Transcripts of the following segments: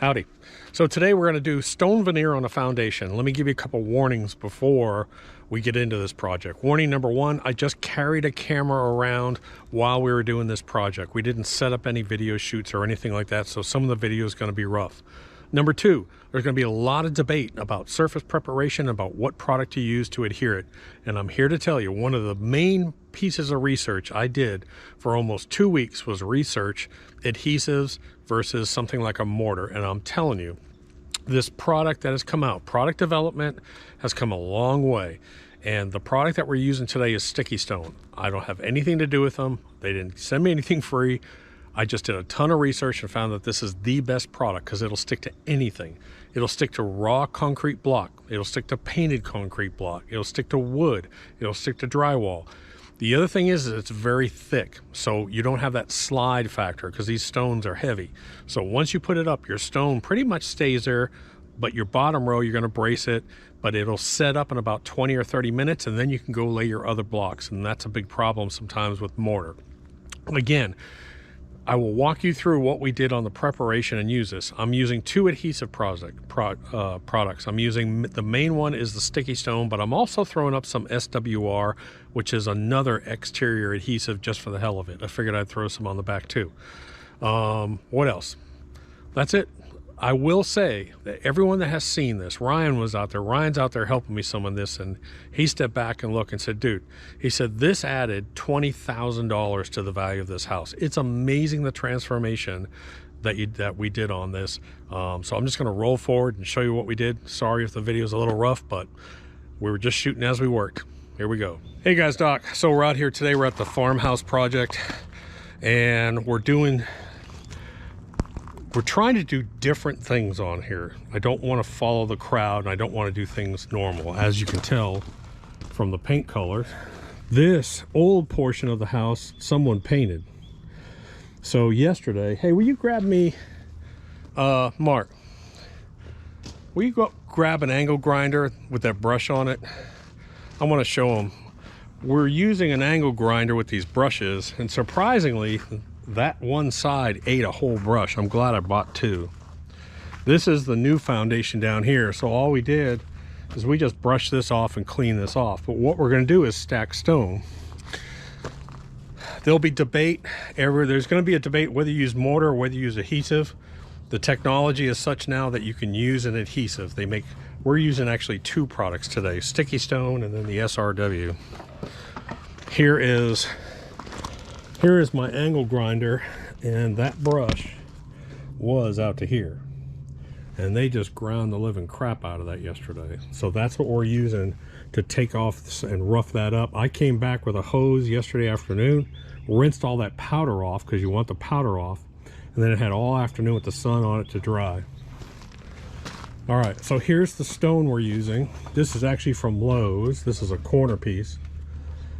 Howdy. So today we're going to do stone veneer on a foundation. Let me give you a couple warnings before we get into this project. Warning number one, I just carried a camera around while we were doing this project. We didn't set up any video shoots or anything like that, so some of the video is going to be rough. Number two, there's going to be a lot of debate about surface preparation, about what product to use to adhere it. And I'm here to tell you, one of the main pieces of research I did for almost 2 weeks was research adhesives versus something like a mortar. And I'm telling you, this product that has come out, product development has come a long way. And the product that we're using today is sticky stone. I don't have anything to do with them. They didn't send me anything free. I just did a ton of research and found that this is the best product because it'll stick to anything. It'll stick to raw concrete block. It'll stick to painted concrete block. It'll stick to wood. It'll stick to drywall. The other thing is it's very thick, so you don't have that slide factor because these stones are heavy. So once you put it up, your stone pretty much stays there, but your bottom row, you're going to brace it, but it'll set up in about 20 or 30 minutes, and then you can go lay your other blocks, and that's a big problem sometimes with mortar. Again, I will walk you through what we did on the preparation and use this. I'm using two adhesive products. I'm using, the main one is the sticky stone, but I'm also throwing up some SWR, which is another exterior adhesive just for the hell of it. I figured I'd throw some on the back too. What else? That's it. I will say that everyone that has seen this, Ryan was out there, Ryan's out there helping me some on this, and he stepped back and looked and said, dude, he said, this added $20,000 to the value of this house. It's amazing the transformation that we did on this. So I'm just gonna roll forward and show you what we did. Sorry if the video is a little rough, but we were just shooting as we worked. Here we go. Hey guys, Doc. So we're out here today, we're at the farmhouse project, and we're trying to do different things on here. I don't want to follow the crowd, and I don't want to do things normal. As you can tell from the paint colors, this old portion of the house, someone painted. So yesterday, hey, will you grab me, Mark, will you go grab an angle grinder with that brush on it? I want to show them. We're using an angle grinder with these brushes, and surprisingly, that one side ate a whole brush. I'm glad I bought two. This is the new foundation down here. So all we did is we just brushed this off and cleaned this off. But what we're going to do is stack stone. There'll be debate. There's going to be a debate whether you use mortar or whether you use adhesive. The technology is such now that you can use an adhesive. We're using actually two products today, sticky stone and then the SRW. Here is my angle grinder, and that brush was out to here, and they just ground the living crap out of that yesterday. So that's what we're using to take off and rough that up. I came back with a hose yesterday afternoon, rinsed all that powder off because you want the powder off, and then it had all afternoon with the sun on it to dry. All right, so here's the stone we're using. This is actually from Lowe's. This is a corner piece.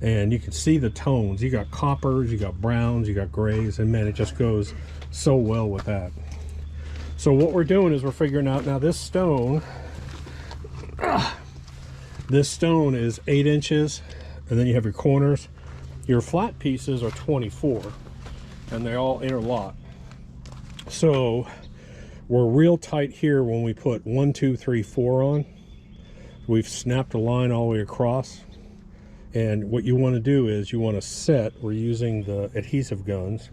And you can see the tones. You got coppers, you got browns, you got grays, and man, it just goes so well with that. So what we're doing is we're figuring out, now this stone is 8 inches, and then you have your corners. Your flat pieces are 24, and they all interlock. So we're real tight here when we put 1, 2, 3, 4 on. We've snapped a line all the way across. And what you want to do is you want to set, we're using the adhesive guns,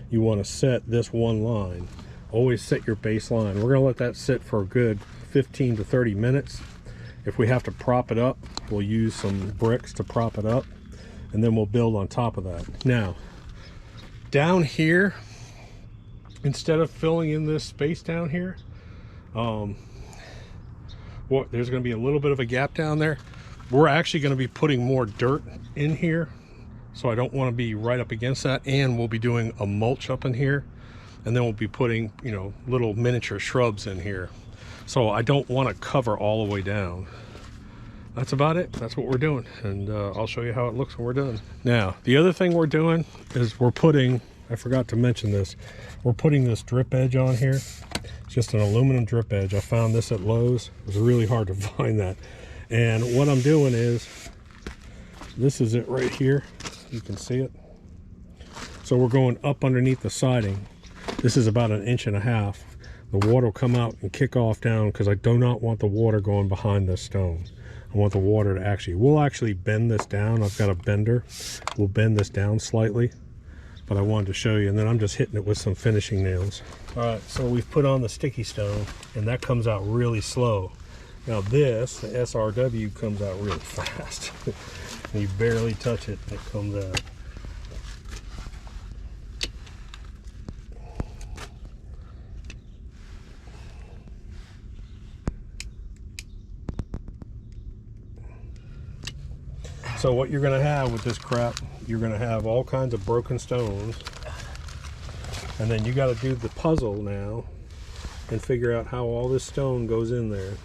you want to set this one line. Always set your baseline. We're going to let that sit for a good 15 to 30 minutes. If we have to prop it up, we'll use some bricks to prop it up, and then we'll build on top of that. Now, down here, instead of filling in this space down here, there's going to be a little bit of a gap down there. We're actually going to be putting more dirt in here, so I don't want to be right up against that, and we'll be doing a mulch up in here, and then we'll be putting, you know, little miniature shrubs in here. So I don't want to cover all the way down. That's about it. That's what we're doing, and I'll show you how it looks when we're done. Now, the other thing we're doing is we're putting, I forgot to mention this, we're putting this drip edge on here. It's just an aluminum drip edge. I found this at Lowe's. It was really hard to find that. And what I'm doing is, this is it right here. You can see it. So we're going up underneath the siding. This is about 1.5 inches. The water will come out and kick off down because I do not want the water going behind this stone. I want the water to actually, we'll actually bend this down. I've got a bender. We'll bend this down slightly, but I wanted to show you, and then I'm just hitting it with some finishing nails. All right, so we've put on the sticky stone, and that comes out really slow. Now this, the SRW, comes out really fast. You barely touch it, and it comes out. So what you're gonna have with this crap, you're gonna have all kinds of broken stones, and then you gotta do the puzzle now and figure out how all this stone goes in there.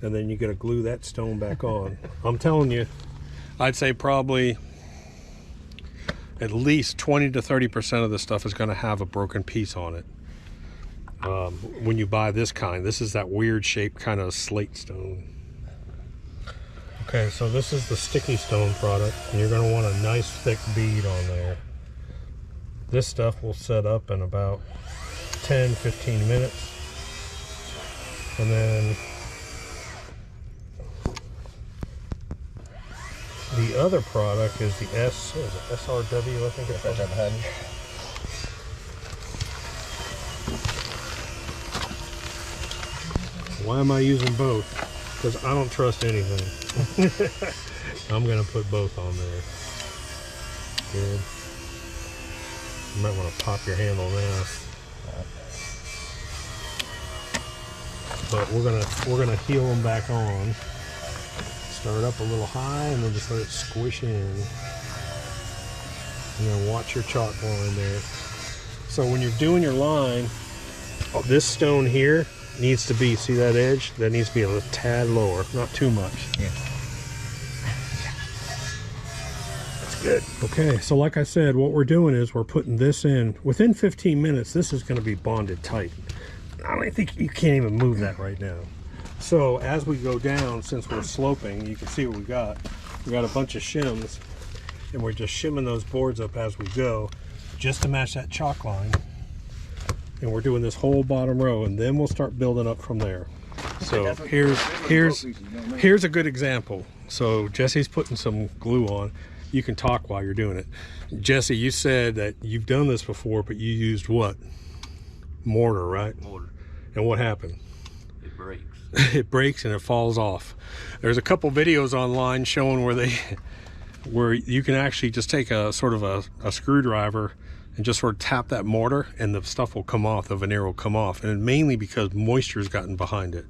And then you gotta glue that stone back on. I'm telling you, I'd say probably at least 20 to 30% of the stuff is gonna have a broken piece on it. When you buy this kind, this is that weird shaped kind of slate stone. Okay, so this is the sticky stone product, and you're going to want a nice thick bead on there. This stuff will set up in about 10-15 minutes. And then the other product is the SRW, I think it's called. Why am I using both? Because I don't trust anything. I'm going to put both on there. Good. You might want to pop your handle now. But we're gonna heal them back on. Start up a little high and then just let it squish in. And then watch your chalk line there. So when you're doing your line, this stone here needs to be, see that edge? That needs to be a little tad lower, not too much. Yeah. That's good. Okay, so like I said, what we're doing is we're putting this in. Within 15 minutes, this is going to be bonded tight. I don't think you can't even move that right now. So as we go down, since we're sloping, you can see what we got. We got a bunch of shims, and we're just shimming those boards up as we go, just to match that chalk line. And we're doing this whole bottom row, and then we'll start building up from there. So here's a good example. So Jesse's putting some glue on. You can talk while you're doing it. Jesse, you said that you've done this before, but you used what? Mortar, right? Mortar. And what happened? It breaks. It breaks and it falls off. There's a couple videos online showing where you can actually just take a sort of a screwdriver and just sort of tap that mortar, and the stuff will come off, the veneer will come off, and mainly because moisture's gotten behind it.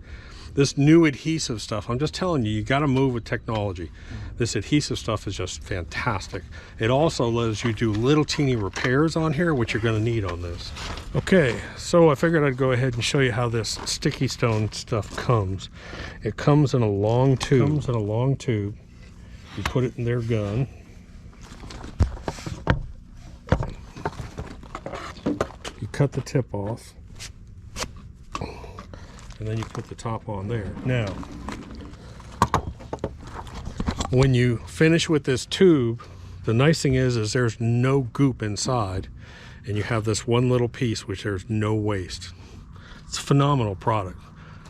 This new adhesive stuff, I'm just telling you, you got to move with technology. This adhesive stuff is just fantastic. It also lets you do little teeny repairs on here, which you're going to need on this. Okay, so I figured I'd go ahead and show you how this sticky stone stuff comes. It comes in a long tube. You put it in their gun. You cut the tip off, and then you put the top on there. Now, when you finish with this tube, the nice thing is there's no goop inside, and you have this one little piece which there's no waste. It's a phenomenal product.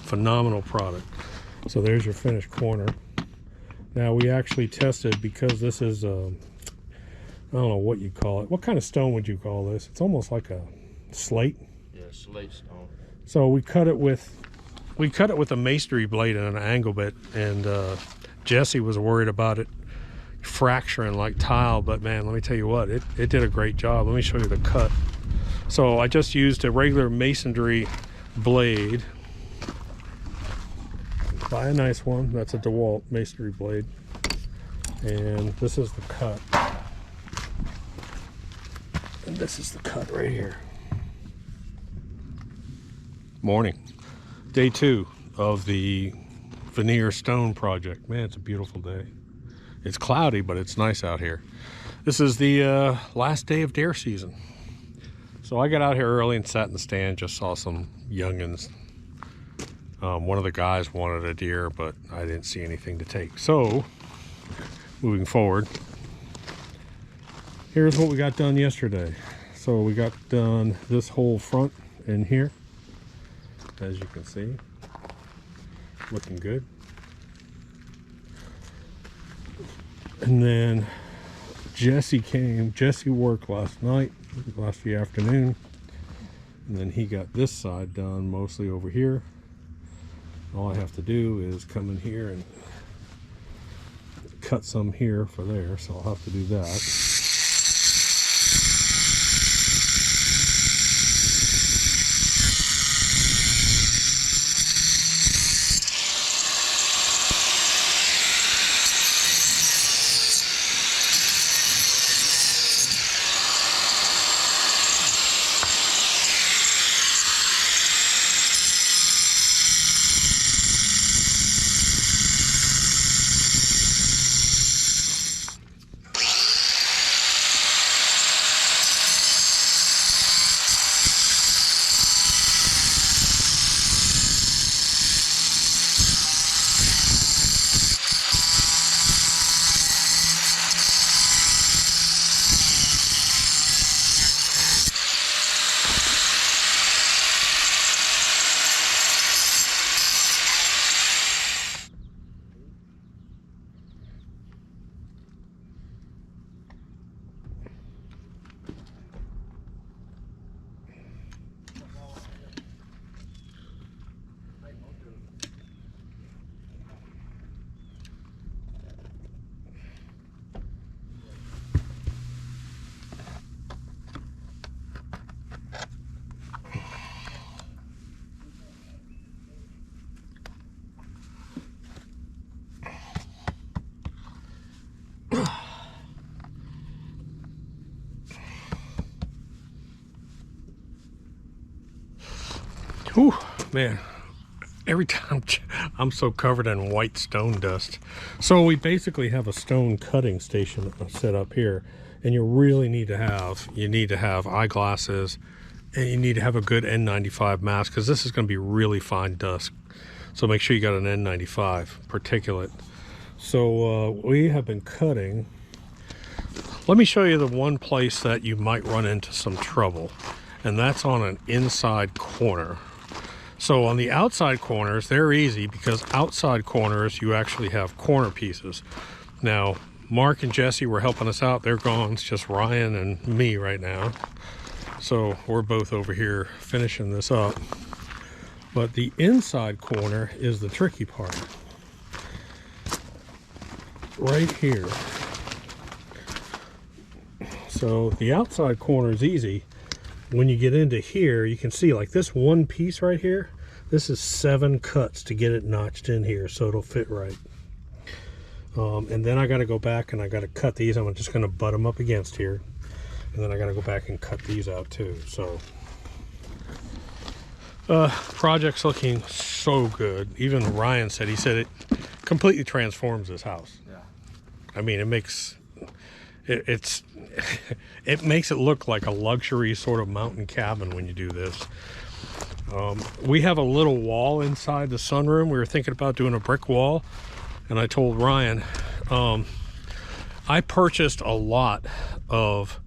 Phenomenal product. So there's your finished corner. Now we actually tested, because this is I don't know what you call it. What kind of stone would you call this? It's almost like a slate. Yeah, slate stone. So we cut it with a masonry blade and an angle bit, and Jesse was worried about it fracturing like tile, but man, let me tell you what, it did a great job. Let me show you the cut. So I just used a regular masonry blade. Buy a nice one. That's a DeWalt masonry blade, and this is the cut, and this is the cut right here. Morning, day 2 of the Veneer stone project. Man, it's a beautiful day. It's cloudy, but it's nice out here. This is the last day of deer season. So I got out here early and sat in the stand, just saw some youngins. One of the guys wanted a deer, but I didn't see anything to take. So, moving forward, here's what we got done yesterday. So we got done this whole front in here, as you can see, looking good. And then Jesse worked last afternoon, and then he got this side done mostly over here. All I have to do is come in here and cut some here for there, so I'll have to do that. Whew, man, every time I'm so covered in white stone dust. So we basically have a stone cutting station set up here, and you really need to have eyeglasses, and you need to have a good N95 mask, because this is going to be really fine dust. So make sure you got an N95 particulate. So we have been cutting. Let me show you the one place that you might run into some trouble, and that's on an inside corner. So on the outside corners, they're easy, because outside corners you actually have corner pieces. Now, Mark and Jesse were helping us out. They're gone. It's just Ryan and me right now. So we're both over here finishing this up. But the inside corner is the tricky part. Right here. So the outside corner is easy. When you get into here, you can see like this one piece right here, this is 7 cuts to get it notched in here so it'll fit right. And then I got to go back and I got to cut these. I'm just going to butt them up against here, and then I got to go back and cut these out too. So project's looking so good. Even Ryan said, he said it completely transforms this house. Yeah, I mean, it makes it makes it look like a luxury sort of mountain cabin when you do this. We have a little wall inside the sunroom. We were thinking about doing a brick wall, and I told Ryan, I purchased a lot of,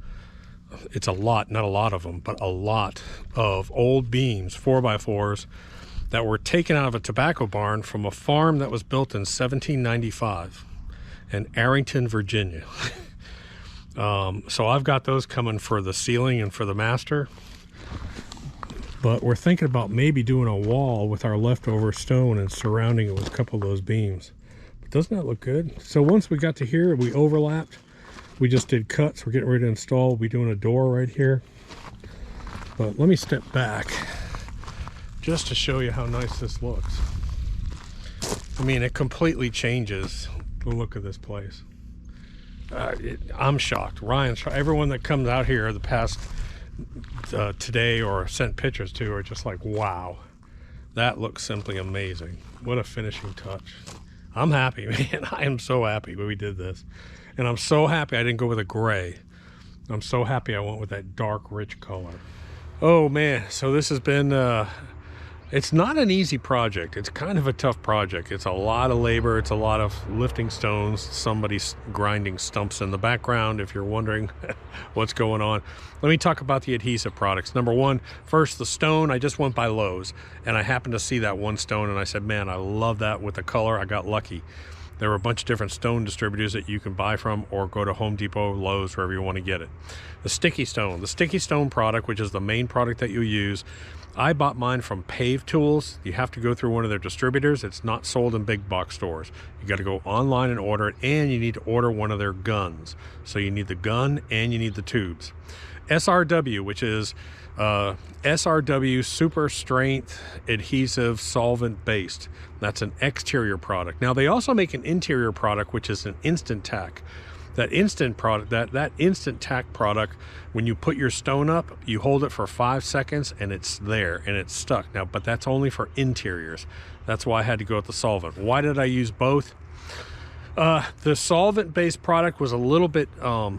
it's a lot, not a lot of them, but a lot of old beams, 4x4s, that were taken out of a tobacco barn from a farm that was built in 1795 in Arrington, Virginia. So I've got those coming for the ceiling and for the master. But we're thinking about maybe doing a wall with our leftover stone and surrounding it with a couple of those beams. But doesn't that look good? So once we got to here, we overlapped. We just did cuts. We're getting ready to install. We'll be doing a door right here. But let me step back just to show you how nice this looks. I mean, it completely changes the look of this place. I'm shocked. Ryan's shocked. Everyone that comes out here the past today or sent pictures to are just like, wow, that looks simply amazing. What a finishing touch. I'm happy, man. I am so happy when we did this. And I'm so happy I didn't go with a gray. I'm so happy I went with that dark, rich color. Oh, man. So this has been, it's not an easy project. It's kind of a tough project. It's a lot of labor. It's a lot of lifting stones. Somebody's grinding stumps in the background, if you're wondering. what's going on. Let me talk about the adhesive products. Number one, first, the stone. I just went by Lowe's and I happened to see that one stone and I said, man, I love that with the color. I got lucky. There were a bunch of different stone distributors that you can buy from, or go to Home Depot, Lowe's, wherever you want to get it. The sticky stone product, which is the main product that you use, I bought mine from Pave Tools. You have to go through one of their distributors. It's not sold in big box stores. You got to go online and order it, and you need to order one of their guns. So you need the gun and you need the tubes. SRW, which is SRW Super Strength Adhesive Solvent Based. That's an exterior product. Now they also make an interior product, which is an instant tack. That instant tack product, when you put your stone up, you hold it for 5 seconds and it's there and it's stuck. Now, but that's only for interiors. That's why I had to go with the solvent. Why did I use both? The solvent-based product was a little bit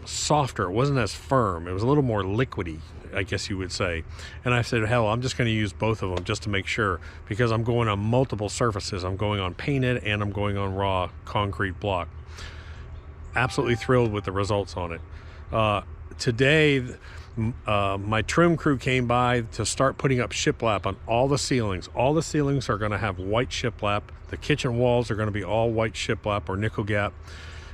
softer. It wasn't as firm. It was a little more liquidy, I guess you would say. And I said, hell, I'm just going to use both of them just to make sure, because I'm going on multiple surfaces. I'm going on painted and I'm going on raw concrete block. Absolutely thrilled with the results on it. Today, my trim crew came by to start putting up shiplap on all the ceilings. All the ceilings are going to have white shiplap. The kitchen walls are going to be all white shiplap or nickel gap.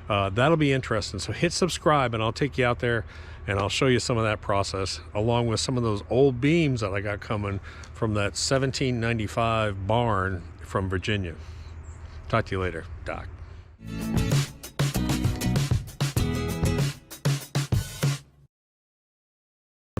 That'll be interesting. So hit subscribe and I'll take you out there and I'll show you some of that process, along with some of those old beams that I got coming from that 1795 barn from Virginia. Talk to you later, Doc.